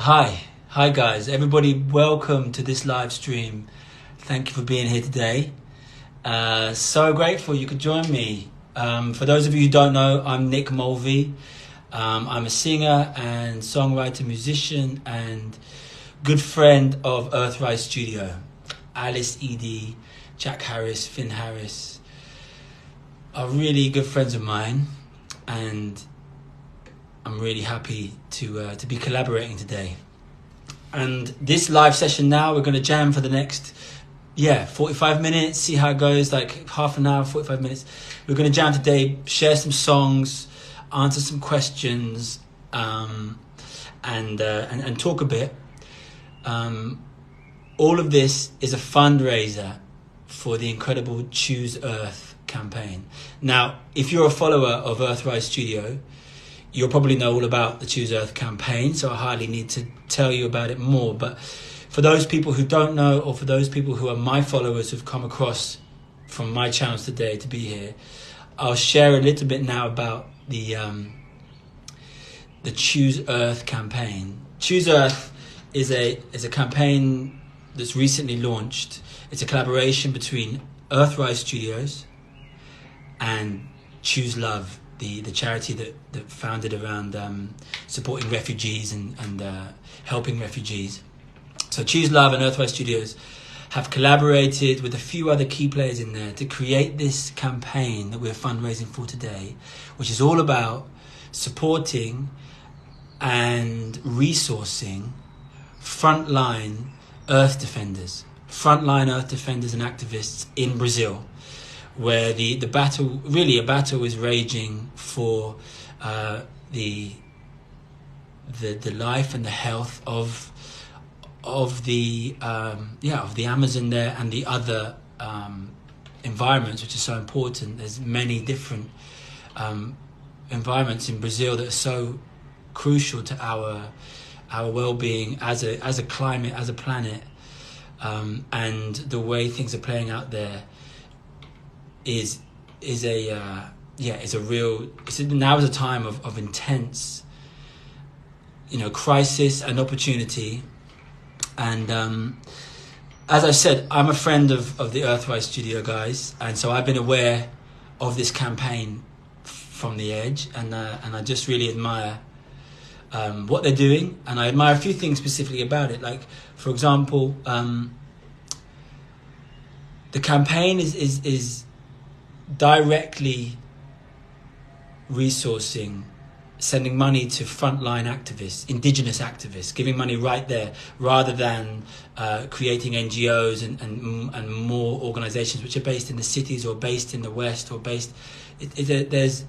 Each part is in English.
Hi guys, everybody, welcome to this live stream. Thank you for being here today. So grateful you could join me. For those of you who don't know, I'm Nick Mulvey. I'm a singer and songwriter, musician, and good friend of Earthrise Studio. Alice, Edie, Jack Harris, Finn Harris are really good friends of mine, and I'm really happy to be collaborating today. And this live session now, we're going to jam for the next 45 minutes, see how it goes, like half an hour, 45 minutes. We're going to jam today, share some songs, answer some questions, and talk a bit. All of this is a fundraiser for the incredible Choose Earth campaign. Now, if you're a follower of Earthrise Studio, you'll probably know all about the Choose Earth campaign, so I hardly need to tell you about it more. But for those people who don't know, or for those people who are my followers who've come across from my channels today to be here, I'll share a little bit now about the Choose Earth campaign. Choose Earth is a campaign that's recently launched. It's a collaboration between Earthrise Studios and Choose Love, the charity that founded around supporting refugees and helping refugees. So Choose Love and Earthrise Studios have collaborated with a few other key players in there to create this campaign that we're fundraising for today, which is all about supporting and resourcing frontline earth defenders and activists in Brazil, where the battle, really a battle, is raging for the life and the health of the Amazon there and the other environments, which are so important. There's many different environments in Brazil that are so crucial to our well-being as a climate, as a planet, and the way things are playing out there is a time of intense, crisis and opportunity. And as I said, I'm a friend of the Earthrise Studio guys, and so I've been aware of this campaign from the edge, and I just really admire what they're doing, and I admire a few things specifically about it. Like, for example, the campaign is directly resourcing, sending money to frontline activists, indigenous activists, giving money right there, rather than creating NGOs and more organizations which are based in the cities or based in the West or based. There's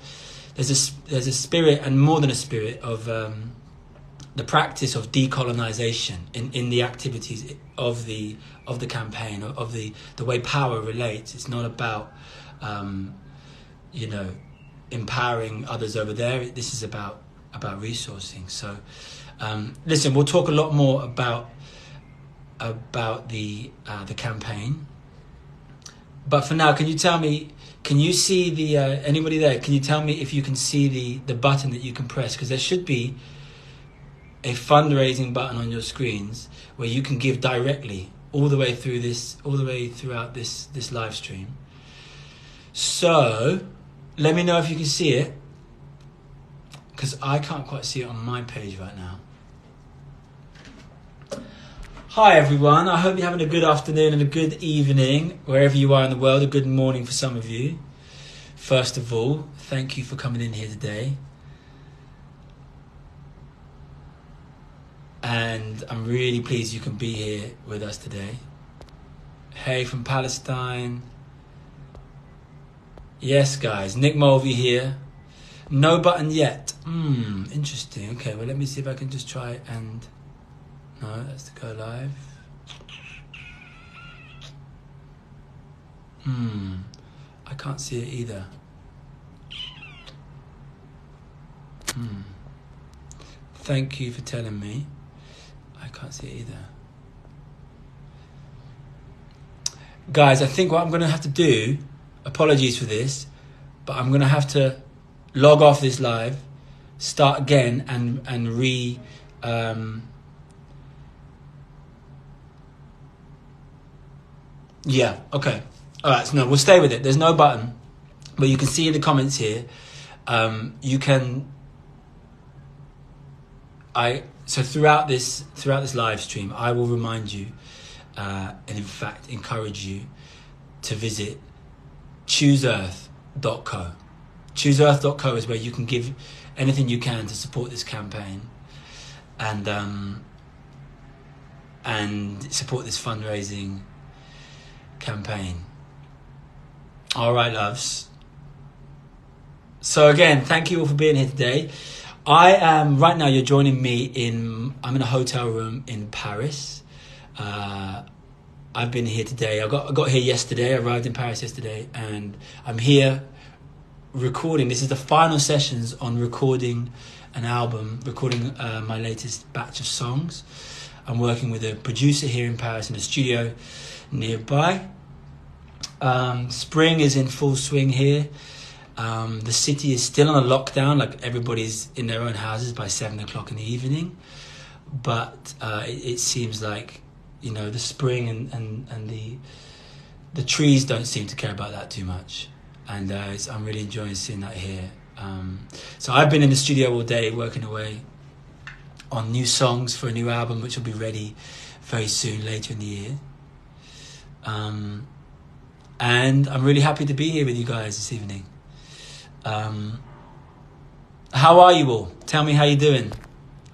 a spirit, and more than a spirit, of the practice of decolonization in the activities of the campaign, of the way power relates. It's not about empowering others over there. This is about resourcing. So listen, we'll talk a lot more about the campaign, but for now, can you tell me, can you see the anybody there, can you tell me if you can see the button that you can press? Because there should be a fundraising button on your screens where you can give directly all the way throughout this live stream. So let me know if you can see it, because I can't quite see it on my page right now. Hi everyone, I hope you're having a good afternoon and a good evening wherever you are in the world, a good morning for some of you. First of all, thank you for coming in here today. And I'm really pleased you can be here with us today. Hey from Palestine. Yes, guys, Nick Mulvey here. No button yet. Interesting. Okay, well, let me see if I can just try and... No, that's to go live. I can't see it either. Thank you for telling me. I can't see it either. Guys, I think what I'm going to have to do, apologies for this, but I'm going to have to log off this live, start again, and Yeah, okay. All right, so no, we'll stay with it. There's no button, but you can see in the comments here, you can... So throughout this live stream, I will remind you, and in fact encourage you to visit chooseearth.co. Chooseearth.co is where you can give anything you can to support this campaign, and support this fundraising campaign. All right, loves. So again, thank you all for being here today. I am right now. You're joining me I'm in a hotel room in Paris. I've been here today. I got here yesterday. I arrived in Paris yesterday, and I'm here recording. This is the final sessions on recording an album, recording my latest batch of songs. I'm working with a producer here in Paris in a studio nearby. Spring is in full swing here. The city is still on a lockdown, like everybody's in their own houses by 7 o'clock in the evening. But it seems like, the spring and the trees don't seem to care about that too much. And I'm really enjoying seeing that here. So I've been in the studio all day working away on new songs for a new album, which will be ready very soon, later in the year. And I'm really happy to be here with you guys this evening. How are you all? Tell me how you're doing.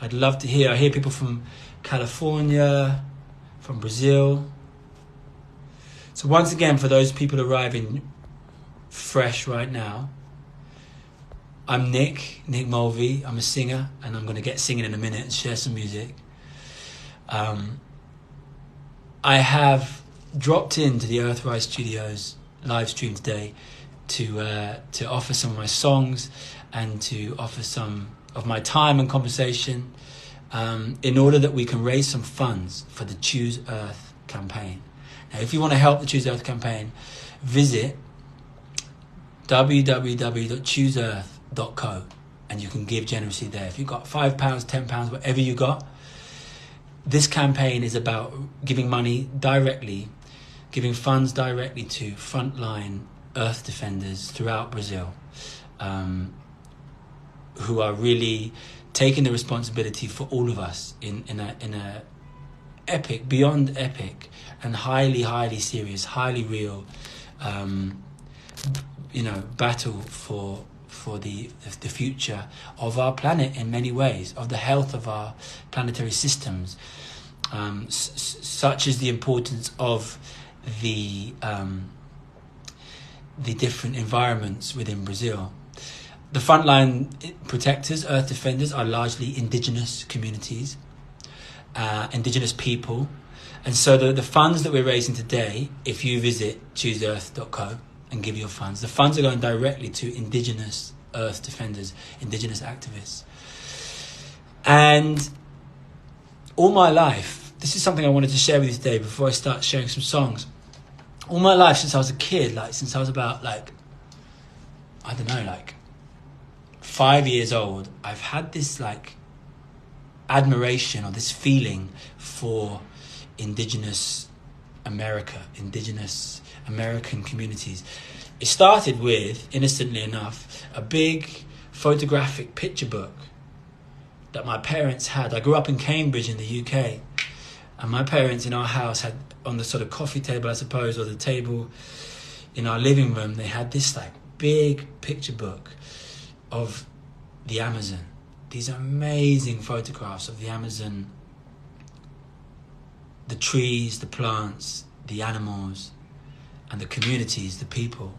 I'd love to hear. I hear people from California, from Brazil. So once again, for those people arriving fresh right now, I'm Nick Mulvey. I'm a singer, and I'm going to get singing in a minute and share some music. I have dropped into the Earthrise Studios live stream today to offer some of my songs and to offer some of my time and conversation in order that we can raise some funds for the Choose Earth campaign. Now, if you want to help the Choose Earth campaign, visit www.chooseearth.co and you can give generously there. If you've got £5, £10, whatever you got, this campaign is about giving money directly, giving funds directly to frontline Earth defenders throughout Brazil, who are really taking the responsibility for all of us in a epic, beyond epic, and highly serious, highly real, battle for the future of our planet in many ways, of the health of our planetary systems, such as the importance of the different environments within Brazil. The frontline protectors, Earth defenders, are largely indigenous communities, indigenous people. And so the funds that we're raising today, if you visit chooseearth.co and give your funds, the funds are going directly to indigenous Earth defenders, indigenous activists. And all my life, this is something I wanted to share with you today before I start sharing some songs. All my life, since I was a kid, since I was about 5 years old, I've had this admiration or this feeling for indigenous America, indigenous American communities. It started with, innocently enough, a big photographic picture book that my parents had. I grew up in Cambridge in the UK, and my parents in our house had, on the sort of coffee table, I suppose, or the table in our living room, they had this big picture book of the Amazon. These amazing photographs of the Amazon, the trees, the plants, the animals, and the communities, the people.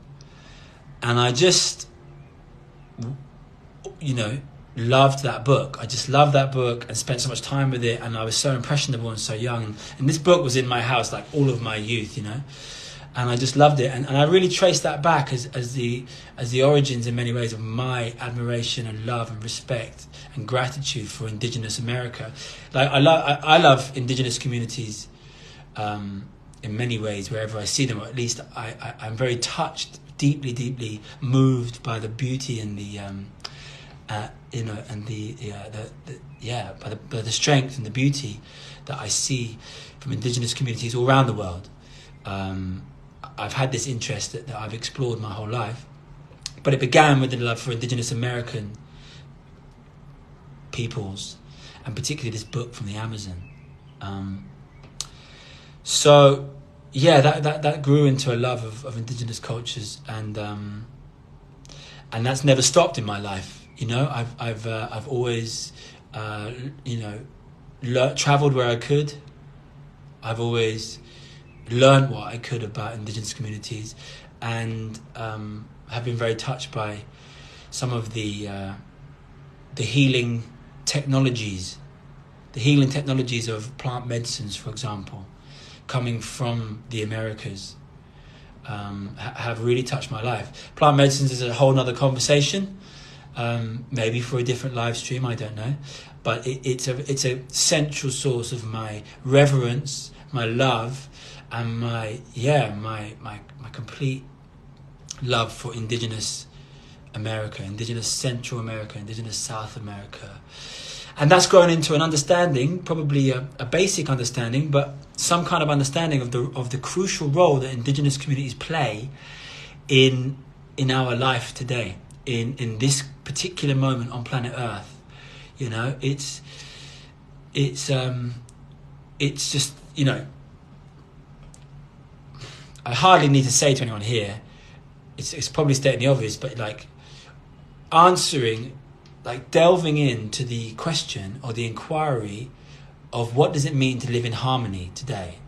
And I just, loved that book. I just loved that book and spent so much time with it, and I was so impressionable and so young. And this book was in my house all of my youth, and I just loved it. And I really traced that back as the origins in many ways of my admiration and love and respect and gratitude for indigenous America. I love indigenous communities in many ways wherever I see them, or at least I'm very touched, deeply moved by the beauty and by the strength and the beauty that I see from indigenous communities all around the world. I've had this interest that I've explored my whole life. But it began with the love for Indigenous American peoples, and particularly this book from the Amazon. So yeah, that grew into a love of Indigenous cultures, and that's never stopped in my life. You know, I've always traveled where I could. I've always learned what I could about Indigenous communities, and have been very touched by some of the healing technologies, of plant medicines, for example, coming from the Americas, have really touched my life. Plant medicines is a whole nother conversation, maybe for a different live stream, I don't know, but it's a central source of my reverence, my love, and my complete love for Indigenous America, Indigenous Central America, Indigenous South America. And that's grown into an understanding, probably a basic understanding, but some kind of understanding of the crucial role that Indigenous communities play in our life today, in this particular moment on planet Earth. You know, it's just, you know, I hardly need to say to anyone here, it's probably stating the obvious, but like delving into the question or the inquiry of what does it mean to live in harmony today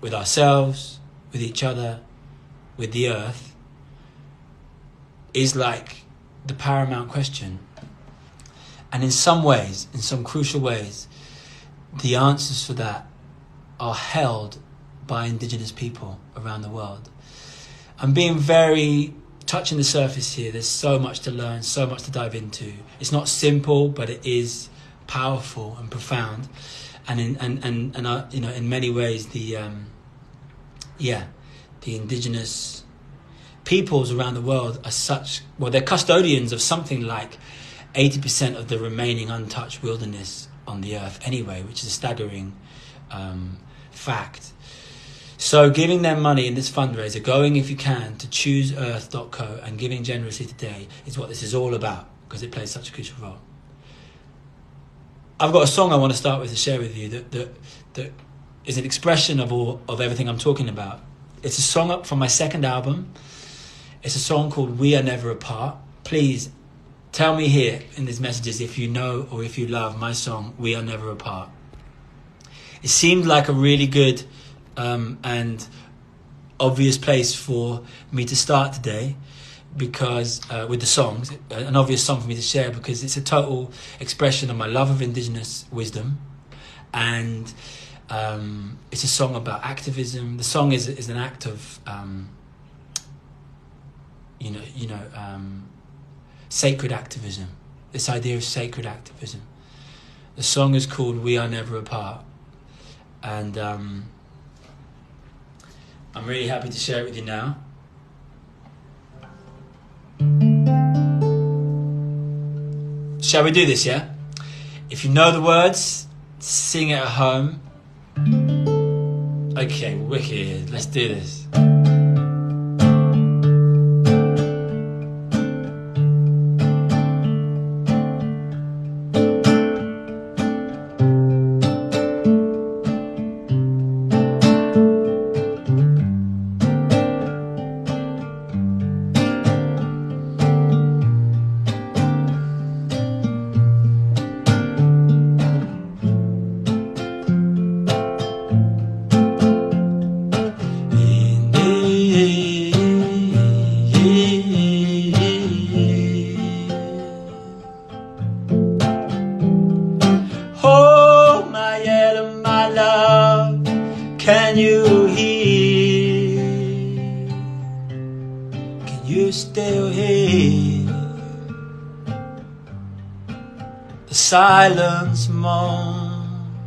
with ourselves, with each other, with the earth, is like the paramount question. And in some ways, in some crucial ways, the answers for that are held by Indigenous people around the world. I'm being very touching the surface here. There's so much to learn, so much to dive into. It's not simple, but it is powerful and profound. And in many ways, the Indigenous peoples around the world are they're custodians of something like 80% of the remaining untouched wilderness on the earth anyway, which is a staggering fact. So giving them money in this fundraiser, going if you can to chooseearth.co and giving generously today is what this is all about, because it plays such a crucial role. I've got a song I want to start with to share with you that is an expression of everything I'm talking about. It's a song up from my second album. It's a song called We Are Never Apart. Please tell me here in these messages if you know or if you love my song, We Are Never Apart. It seemed like a really good and obvious place for me to start today, because with the songs, an obvious song for me to share, because it's a total expression of my love of Indigenous wisdom, and it's a song about activism. The song is an act of sacred activism. This idea of sacred activism. The song is called We Are Never Apart, and I'm really happy to share it with you now. Shall we do this, yeah? If you know the words, sing it at home. Okay, wicked. Let's do this. Can you hear? Can you still hear the silence moan,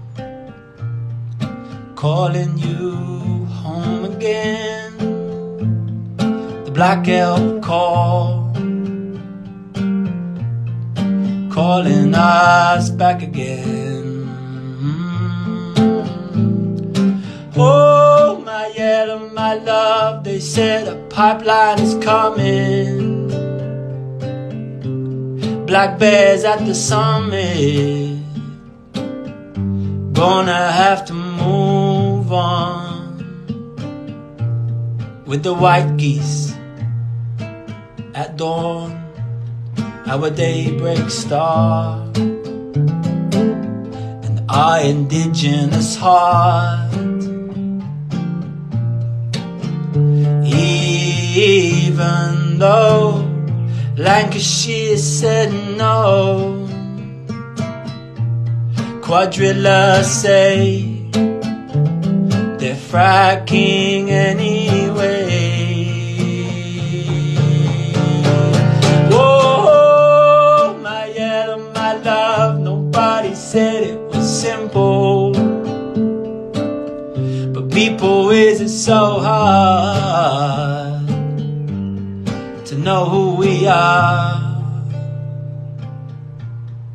calling you home again? The black elk call, calling us back again. Oh, my yeah. my love, they said a pipeline is coming. Black bears at the summit, gonna have to move on with the white geese at dawn, our daybreak star, and our indigenous heart. Even though Lancashire said no, quadrillas say they're fracking anyway. Whoa, my yellow, my love, nobody said it was simple, but people, is it so hard to know who we are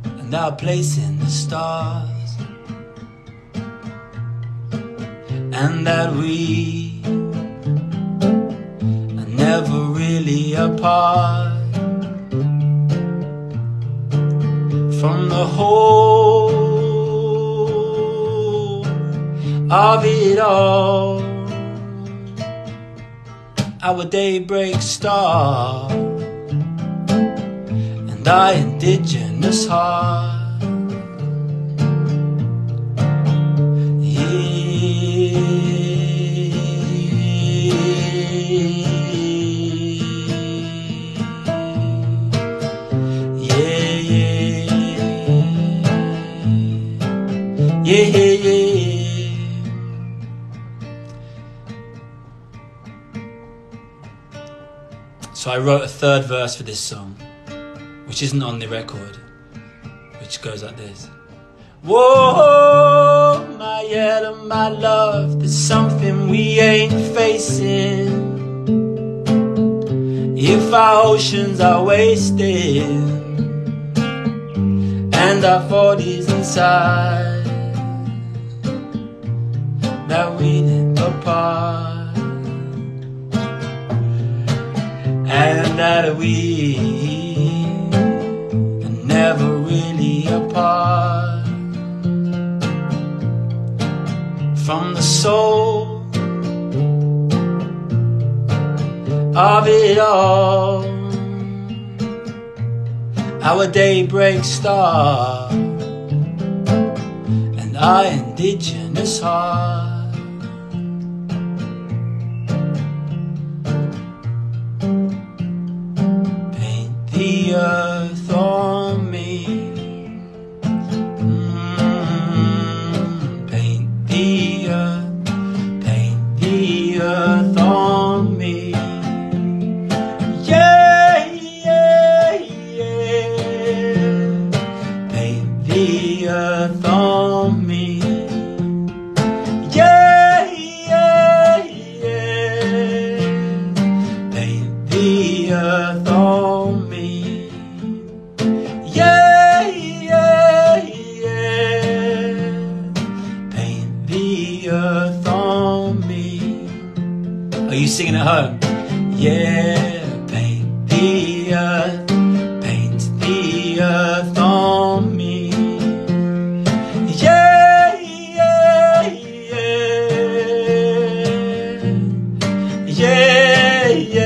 and our place in the stars, and that we are never really apart from the whole of it all. Our daybreak star and our indigenous heart. So I wrote a third verse for this song, which isn't on the record, which goes like this. Whoa, my yellow, my love, there's something we ain't facing. If our oceans are wasted and our 40s inside, that we live apart, and that we are never really apart from the soul of it all. Our daybreak star and our indigenous heart. The earth on me, paint the earth on me, yeah, yeah, yeah, paint the earth on me, yeah, yeah, yeah, paint the earth on me. Yeah, yeah, yeah, paint the earth on me. Are you singing at home? Yeah, paint the earth on me. Yeah, yeah, yeah, yeah, yeah.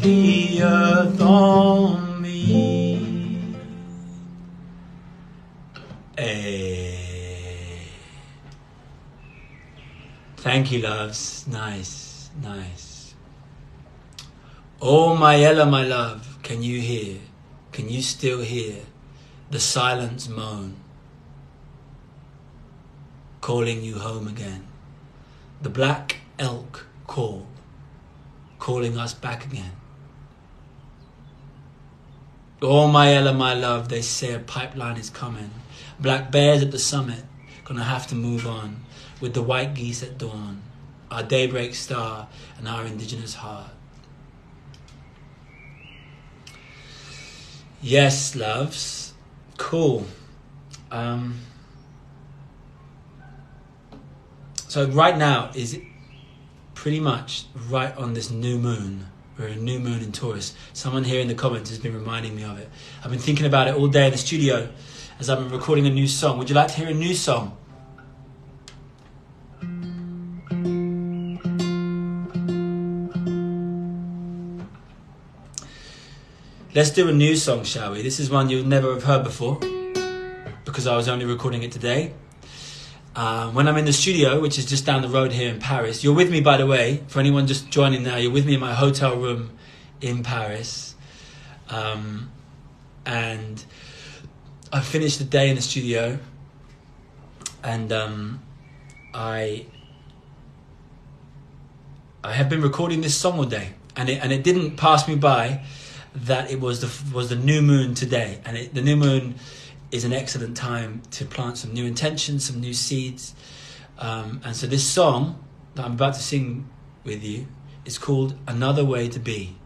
The earth on me. Hey. Thank you, loves. Nice, nice. Oh, my Ella, my love, can you hear? Can you still hear the silence moan, calling you home again? The black elk call, calling us back again. Oh, my Ella, my love, they say a pipeline is coming. Black bears at the summit, gonna have to move on with the white geese at dawn, our daybreak star and our indigenous heart. Yes, loves. Cool. So right now is pretty much right on this new moon. We're a new moon in Taurus. Someone here in the comments has been reminding me of it. I've been thinking about it all day in the studio as I've been recording a new song. Would you like to hear a new song? Let's do a new song, shall we? This is one you'll never have heard before because I was only recording it today. When I'm in the studio, which is just down the road here in Paris. You're with me, by the way, for anyone just joining now, you're with me in my hotel room in Paris. And I finished the day in the studio, and I have been recording this song all day, and it didn't pass me by that it was the new moon today, and the new moon is an excellent time to plant some new intentions, some new seeds. And so this song that I'm about to sing with you is called Another Way to Be.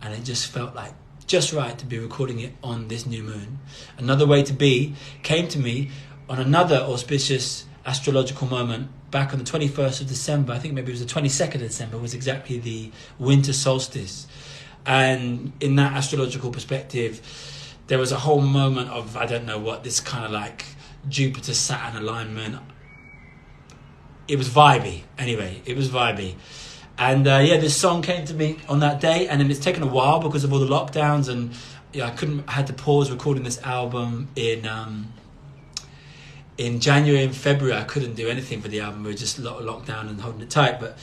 And it just felt like just right to be recording it on this new moon. Another Way to Be came to me on another auspicious astrological moment back on the 21st of December. I think maybe it was the 22nd of December was exactly the winter solstice. And in that astrological perspective, there was a whole moment of, I don't know what, this kind of like Jupiter-Saturn alignment. It was vibey. Anyway, it was vibey. And this song came to me on that day, and then it's taken a while because of all the lockdowns, and I had to pause recording this album in January and February. I couldn't do anything for the album. We were just locked down and holding it tight, but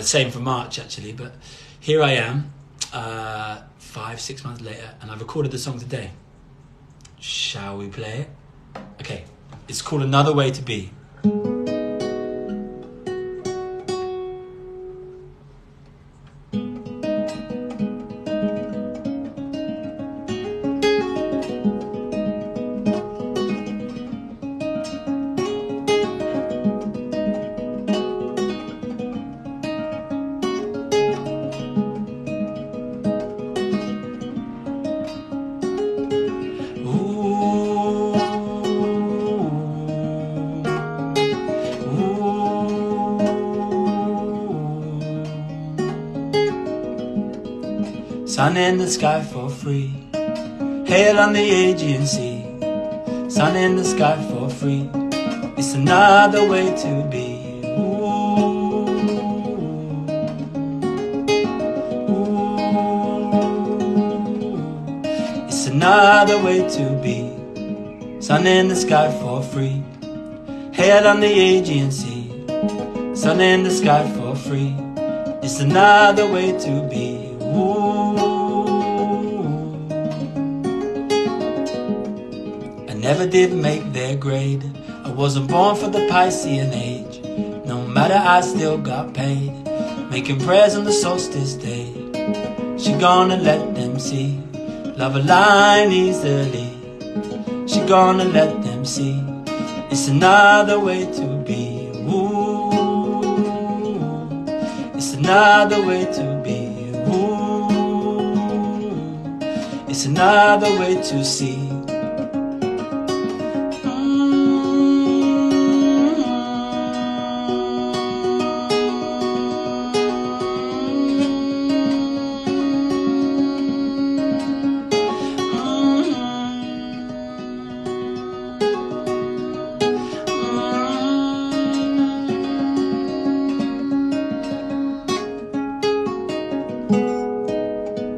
same for March actually. But here I am, 5-6 months later, and I've recorded the song today. Shall we play it? Okay, it's called Another Way to Be. Sun in the sky for free, hail on the Aegean Sea. Sun in the sky for free, it's another way to be. Ooh, ooh, it's another way to be. Sun in the sky for free, hail on the Aegean Sea. Sun in the sky for free, it's another way to be. Ooh. Never did make their grade. I wasn't born for the Piscean age. No matter, I still got paid, making prayers on the solstice day. She gonna let them see love align easily. She gonna let them see it's another way to be. Ooh, it's another way to be. Ooh, it's another way to see.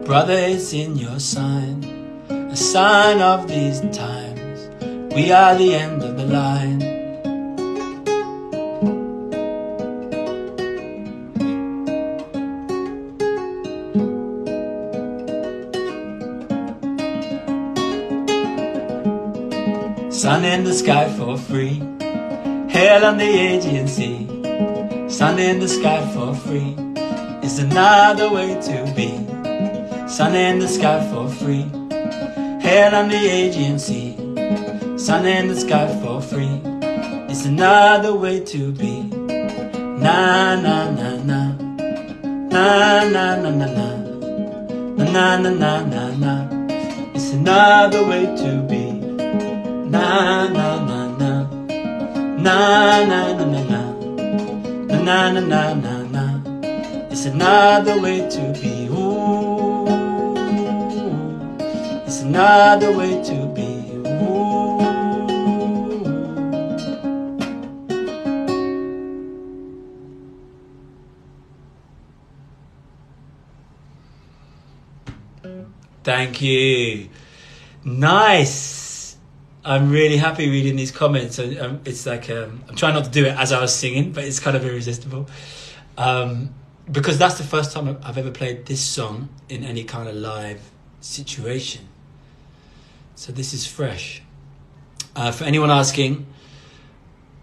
Brother, it's in your sign, a sign of these times. We are the end of the line. Sun in the sky for free, hail on the Aegean Sea. Sun in the sky for free, it's another way to be. Sun in the sky for free, hail on the Aegean Sea. Sun in the sky for free, it's another way to be. Na na na na, na na na na na, na na na na na. It's another way to be. na na na na, na na na na na, na na na na na. It's another way to be. Ooh, it's another way to be. Ooh. Thank you. Nice. I'm really happy reading these comments. It's like I'm trying not to do it as I was singing, but it's kind of irresistible. Because that's the first time I've ever played this song in any kind of live situation. So this is fresh. For anyone asking,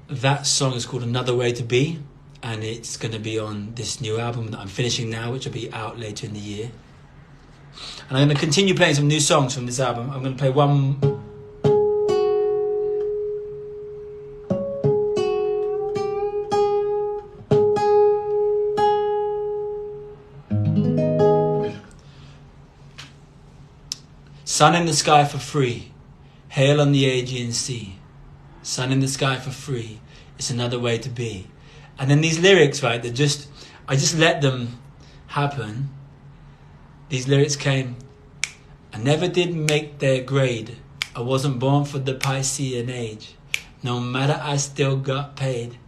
that song is called Another Way to Be, and it's going to be on this new album that I'm finishing now, which will be out later in the year. And I'm going to continue playing some new songs from this album. I'm going to play one. Sun in the sky for free, hail on the Aegean Sea. Sun in the sky for free, it's another way to be. And then these lyrics, right, I just let them happen. These lyrics came. I never did make their grade. I wasn't born for the Piscean age. No matter, I still got paid,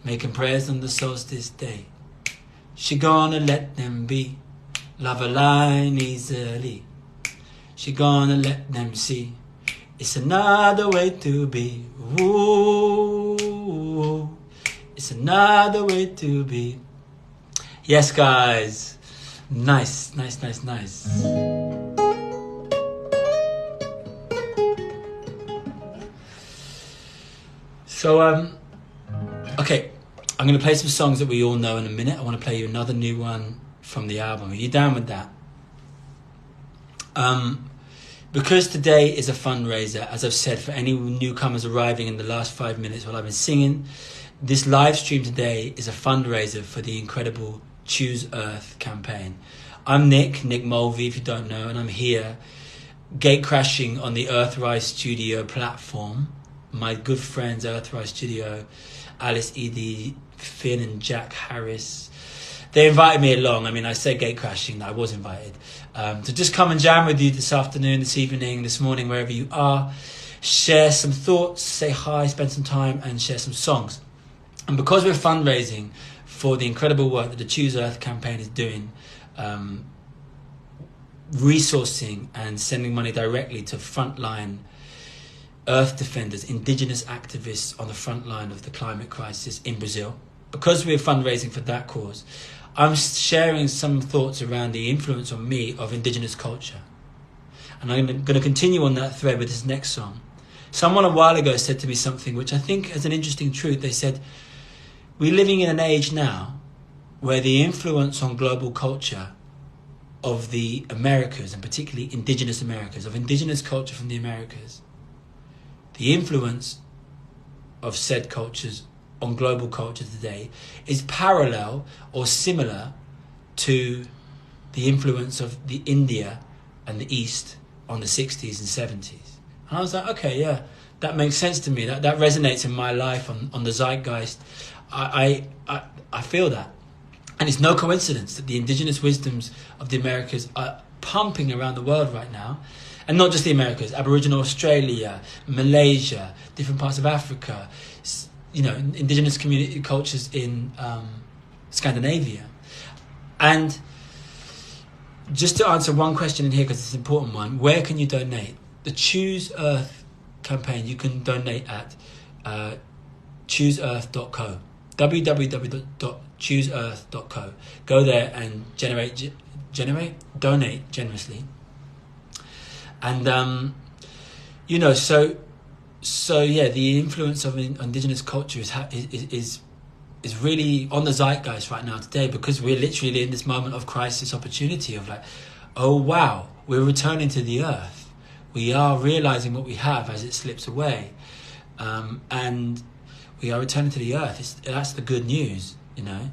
making prayers on the solstice day. She gonna let them be, love a line easily. She gonna let them see, it's another way to be. Ooh, it's another way to be. Yes, guys. Nice, nice, nice, nice. So, okay, I'm going to play some songs that we all know in a minute. I want to play you another new one from the album. Are you down with that? Because today is a fundraiser, as I've said, for any newcomers arriving in the last 5 minutes while I've been singing, this live stream today is a fundraiser for the incredible Choose Earth campaign. I'm Nick Mulvey, if you don't know, and I'm here gate crashing on the Earthrise Studio platform. My good friends, Earthrise Studio, Alice Edie, Finn and Jack Harris, they invited me along. I mean, I say gate crashing, I was invited. To just come and jam with you this afternoon, this evening, this morning, wherever you are, share some thoughts, say hi, spend some time and share some songs. And because we're fundraising for the incredible work that the Choose Earth campaign is doing, resourcing and sending money directly to frontline earth defenders, indigenous activists on the front line of the climate crisis in Brazil, because we're fundraising for that cause, I'm sharing some thoughts around the influence on me of indigenous culture. And I'm going to continue on that thread with this next song. Someone a while ago said to me something which I think is an interesting truth. They said, we're living in an age now where the influence on global culture of the Americas, and particularly indigenous Americas, of indigenous culture from the Americas, the influence of said cultures on global culture today is parallel or similar to the influence of the India and the East on the 60s and 70s. And I was like, okay, yeah, that makes sense to me. That resonates in my life on the zeitgeist. I feel that. And it's no coincidence that the indigenous wisdoms of the Americas are pumping around the world right now. And not just the Americas, Aboriginal Australia, Malaysia, different parts of Africa, you know, indigenous community cultures in Scandinavia. And just to answer one question in here, because it's an important one, where can you donate? The Choose Earth campaign, you can donate at chooseearth.co, www.chooseearth.co. Go there and donate generously. And, you know, so yeah, the influence of indigenous culture is really on the zeitgeist right now today, because we're literally in this moment of crisis opportunity of like, oh wow, we're returning to the earth. We are realizing what we have as it slips away, and we are returning to the earth. That's the good news, you know.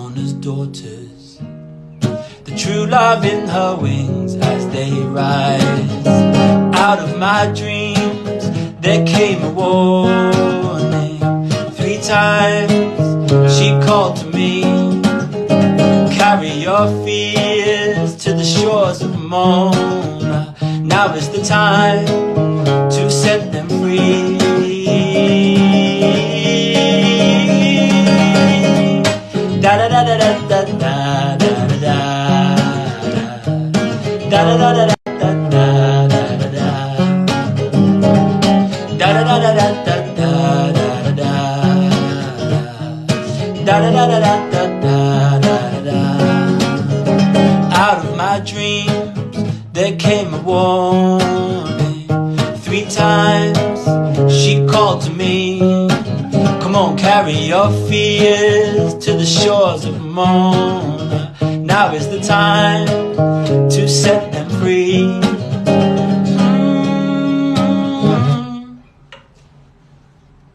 daughters. The true love in her wings as they rise. Out of my dreams there came a warning. 3 times she called to me. Carry your fears to the shores of Mona. Now is the time to set them free. Da da da da da da da da da da da da da da. Out of my dreams there came a warning. 3 times she called to me. Come on, carry your fears to the shores of Mona. Now is the time to set them free.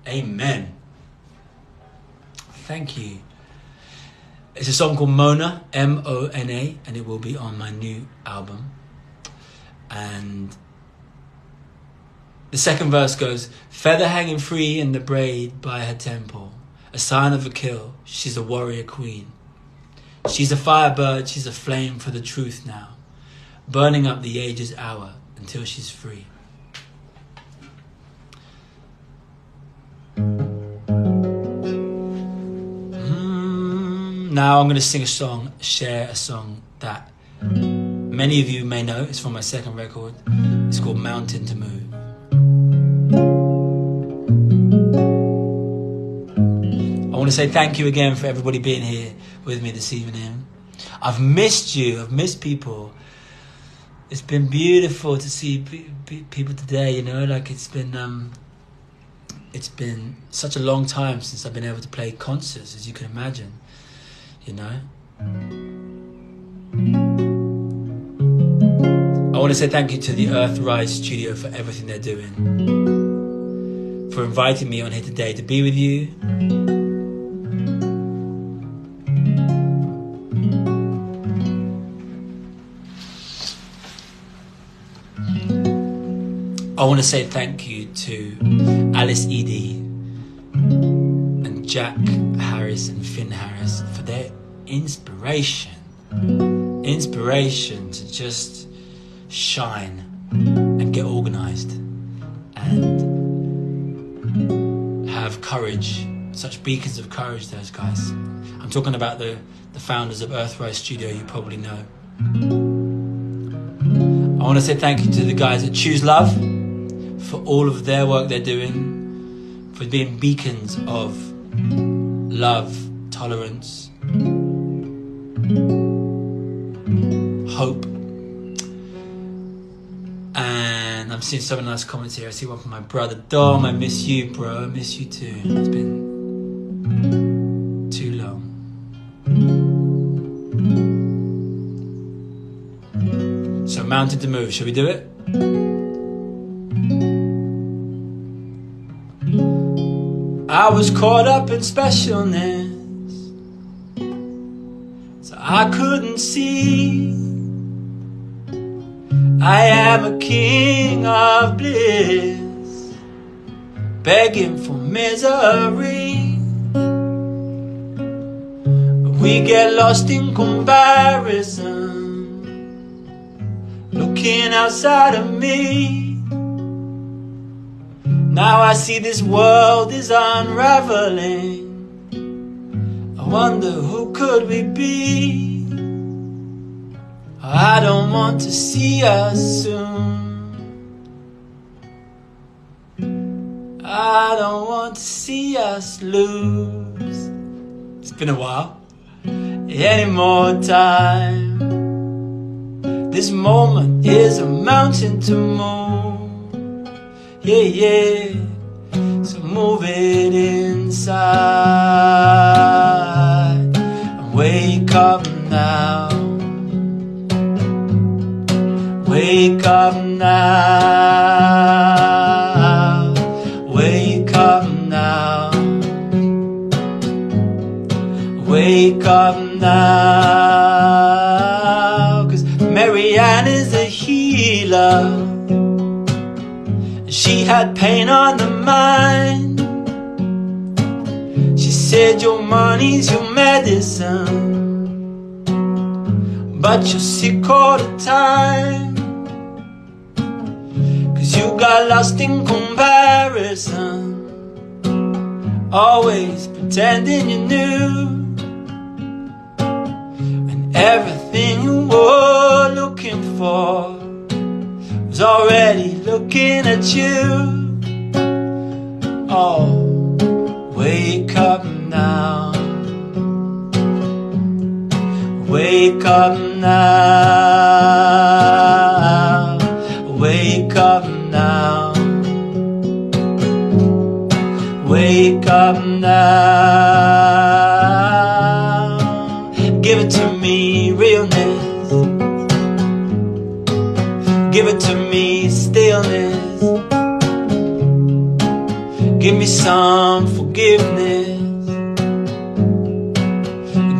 Amen. Thank you. It's a song called Mona, M-O-N-A, and it will be on my new album. And the second verse goes, feather hanging free in the braid by her temple, a sign of a kill, she's a warrior queen. She's a firebird, she's a flame for the truth now, burning up the age's hour until she's free. Now I'm going to sing a song, share a song that many of you may know. It's from my second record. It's called Mountain to Move. I want to say thank you again for everybody being here with me this evening. I've missed you. I've missed people. It's been beautiful to see people today, you know, like it's been such a long time since I've been able to play concerts, as you can imagine. You know, I want to say thank you to the Earthrise Studio for everything they're doing, for inviting me on here today to be with you. I want to say thank you to Alice Edie and Jack Harris and Finn Harris for their inspiration to just shine and get organized and have courage, such beacons of courage, those guys. I'm talking about the founders of Earthrise Studio, you probably know. I want to say thank you to the guys at Choose Love for all of their work they're doing, for being beacons of love, tolerance, hope. And I'm seeing some nice comments here. I see one from my brother Dom. I miss you, bro. I miss you too. It's been too long. So Mountain to Move, shall we do it? I was caught up in specialness, so I couldn't see. I am a king of bliss, begging for misery. We get lost in comparison, looking outside of me. Now I see this world is unraveling. I wonder who could we be? I don't want to see us soon. I don't want to see us lose. It's been a while. Any more time. This moment is a mountain to move. Yeah, yeah, so move it inside and wake up now. Wake up now. Wake up now. Wake up now. now, 'cause Marianne is a healer. She had pain on the mind. She said your money's your medicine, but you're sick all the time, 'cause you got lost in comparison, always pretending you knew, when everything you were looking for was already looking at you. Oh, wake up now, wake up now, wake up now, wake up now. Give it to me, realness. Give it to me, stillness. Give me some forgiveness.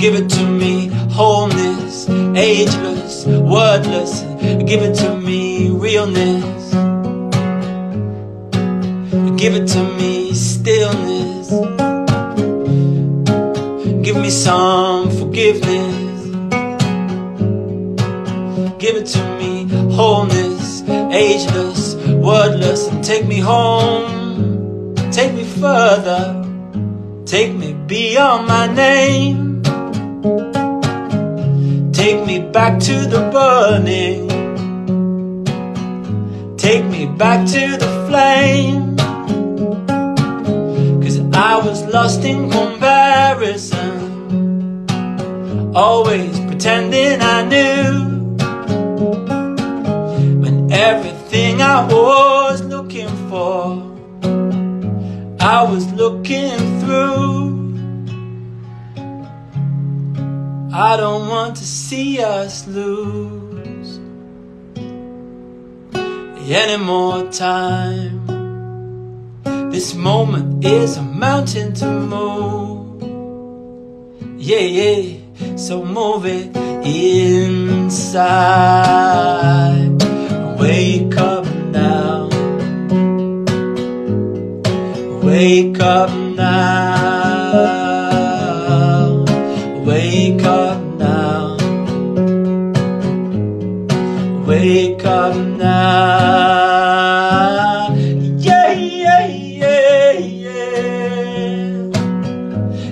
Give it to me, wholeness, ageless, wordless. Give it to me, realness. Give it to me, stillness. Give me some forgiveness. Give it to me, wholeness, ageless, wordless. And take me home, take me further, take me beyond my name. Take me back to the burning, take me back to the flame, 'cause I was lost in comparison, always pretending I knew, when everything I was looking for, I was looking through. I don't want to see us lose any more time. This moment is a mountain to move. Yeah, yeah, so move it inside. Wake up now, wake up now, wake up now, wake up now. Yeah, yeah, yeah, yeah,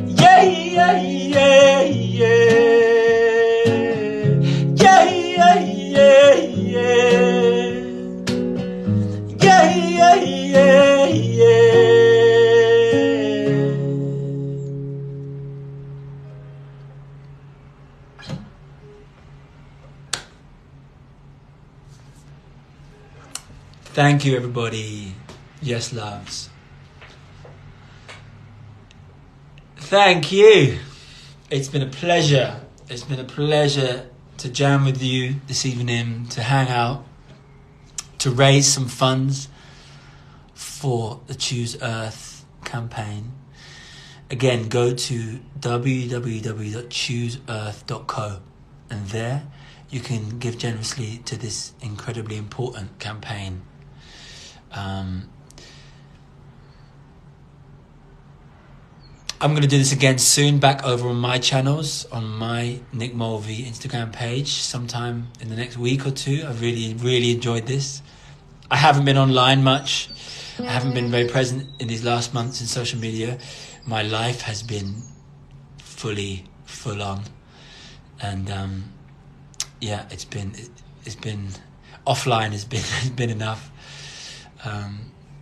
yeah, yeah, yeah, yeah, yeah, yeah, yeah, yeah, yeah, yeah, yeah. Thank you, everybody. Yes, loves. Thank you. It's been a pleasure. It's been a pleasure to jam with you this evening, to hang out, to raise some funds for the Choose Earth campaign. Again, go to www.chooseearth.co, and there you can give generously to this incredibly important campaign. I'm going to do this again soon, back over on my channels, on my Nick Mulvey Instagram page, sometime in the next week or two. I've really enjoyed this. I haven't been online much. I haven't been very present in these last months in social media. My life has been full on, and yeah, it's been offline has been enough.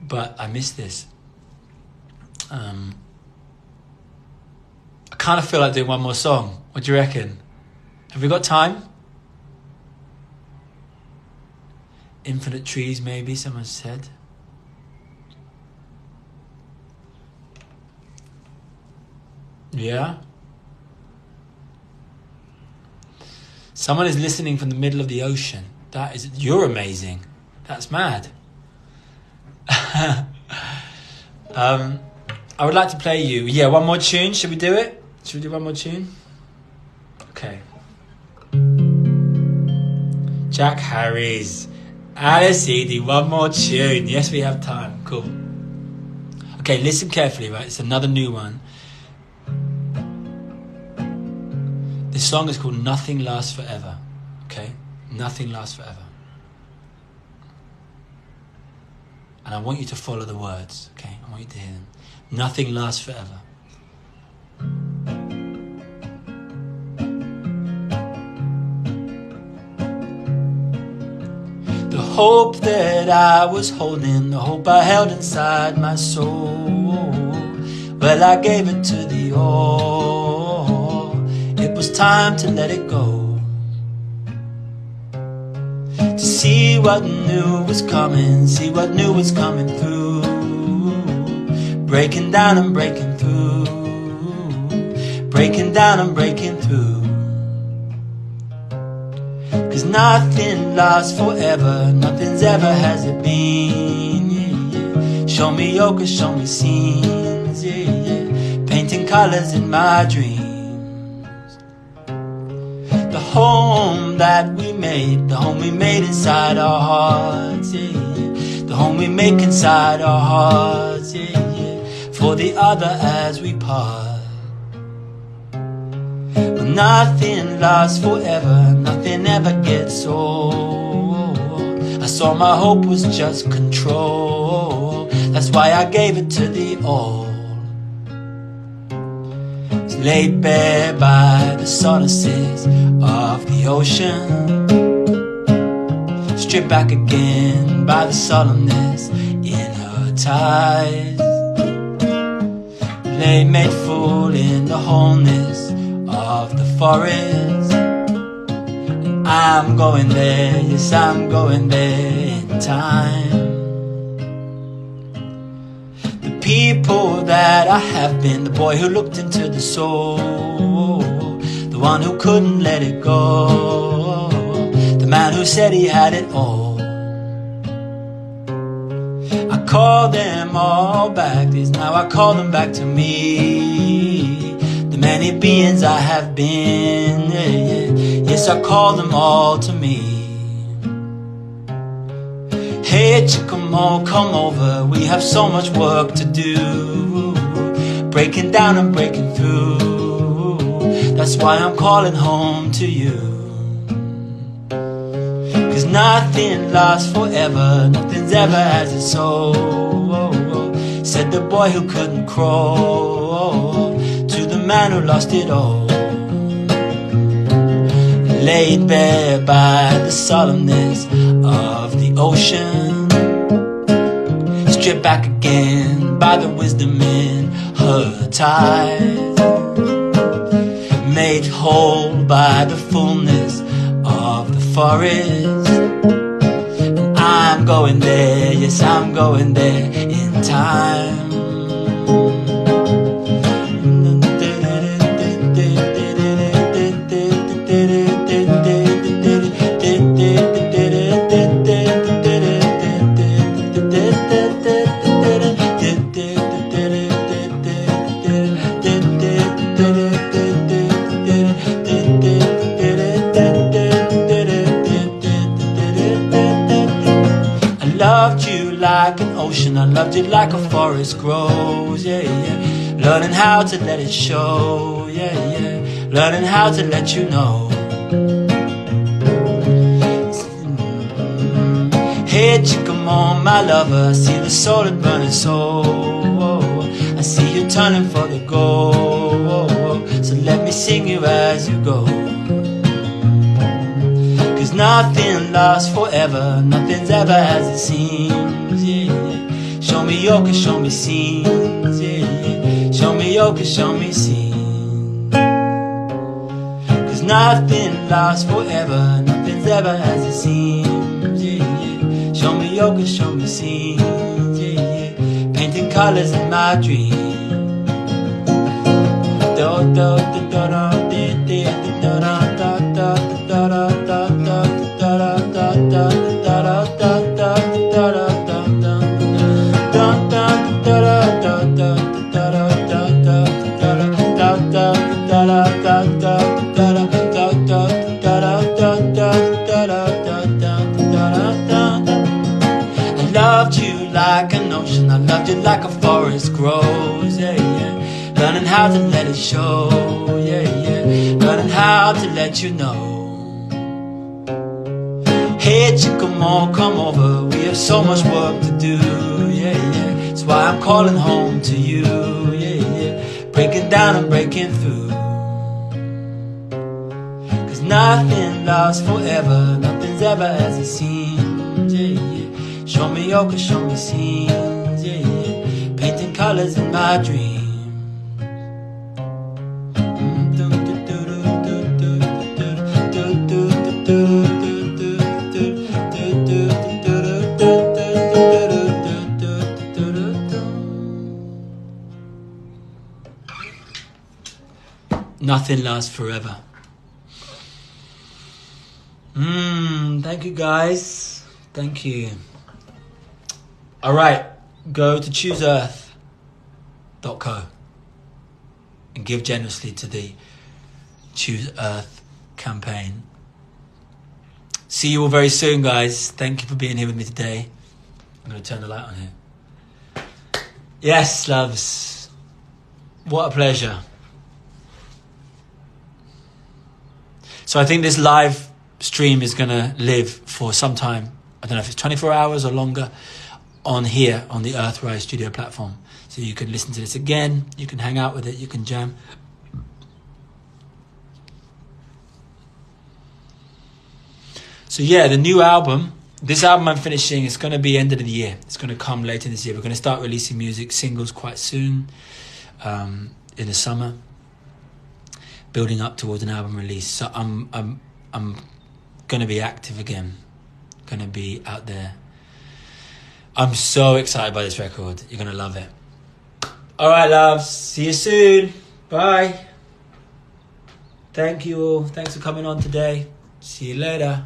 But I miss this. I kind of feel like doing one more song. What do you reckon? Have we got time? Infinite Trees, maybe, someone said. Yeah? Someone is listening from the middle of the ocean. You're amazing. That's mad. I would like to play you. Yeah, one more tune. Should we do it? Should we do one more tune? Okay. Jack Harris. Alice Edie, one more tune. Yes, we have time. Cool. Okay, listen carefully, right? It's another new one. This song is called Nothing Lasts Forever. Okay? Nothing lasts forever. And I want you to follow the words. Okay? I want you to hear them. Nothing lasts forever. The hope that I was holding, the hope I held inside my soul, well, I gave it to the all. It was time to let it go, to see what new was coming, see what new was coming through, breaking down and breaking through, breaking down and breaking through. 'Cause nothing lasts forever, nothing's ever has it been, yeah, yeah. Show me yoga, show me scenes, yeah, yeah. Painting colors in my dreams. The home that we made, the home we made inside our hearts, yeah, yeah. The home we make inside our hearts, yeah, yeah. For the other as we part. But nothing lasts forever, nothing ever gets old. I saw my hope was just control, that's why I gave it to the all. It's laid bare by the solaces of the ocean, stripped back again by the solemnness in her ties, lay made full in the wholeness of the forest. And I'm going there, yes, I'm going there in time. The people that I have been, the boy who looked into the soul, the one who couldn't let it go, the man who said he had it all. I call them all back, now I call them back to me. Many beings I have been, yeah, yeah. Yes, I call them all to me. Hey, Chicamo, come over, we have so much work to do, breaking down and breaking through. That's why I'm calling home to you. 'Cause nothing lasts forever, nothing's ever as its soul, said the boy who couldn't crawl, the man who lost it all. Laid bare by the solemnness of the ocean, stripped back again by the wisdom in her ties, made whole by the fullness of the forest. And I'm going there, yes, I'm going there in time. I loved you like a forest grows, yeah, yeah. Learning how to let it show, yeah, yeah. Learning how to let you know. Hey, Chicamo, my lover, I see the soul that burning soul. I see you turning for the goal, so let me sing you as you go. 'Cause nothing lasts forever, nothing's ever as it seems, yeah, yeah. Show me yoga, show me scenes, yeah, yeah. Show me yoga, show me scenes. 'Cause nothing lasts forever, nothing's ever as it seems, yeah, yeah. Show me yoga, show me scenes, yeah, yeah. Painting colors in my dreams. learning how to let it show, yeah, yeah, learning how to let you know. Hey chick, come on, come over, we have so much work to do, yeah, yeah, that's why I'm calling home to you, yeah, yeah, breaking down and breaking through. Cause nothing lasts forever, nothing's ever as it seems, yeah, yeah, show me your, cause show me scenes, yeah, yeah, painting colors in my dreams. Nothing lasts forever. Thank you guys. Thank you. Alright, go to chooseearth.co and give generously to the Choose Earth campaign. See you all very soon, guys. Thank you for being here with me today. I'm going to turn the light on here. Yes, loves. What a pleasure. So I think this live stream is going to live for some time. I don't know if it's 24 hours or longer on here on the Earthrise Studio platform. So you can listen to this again. You can hang out with it. You can jam. So yeah, the new album, this album I'm finishing, it's going to be end of the year. It's going to come later this year. We're going to start releasing music, singles quite soon in the summer, building up towards an album release. So I'm going to be active again, going to be out there. I'm so excited by this record. You're going to love it. All right, loves. See you soon. Bye. Thank you all. Thanks for coming on today. See you later.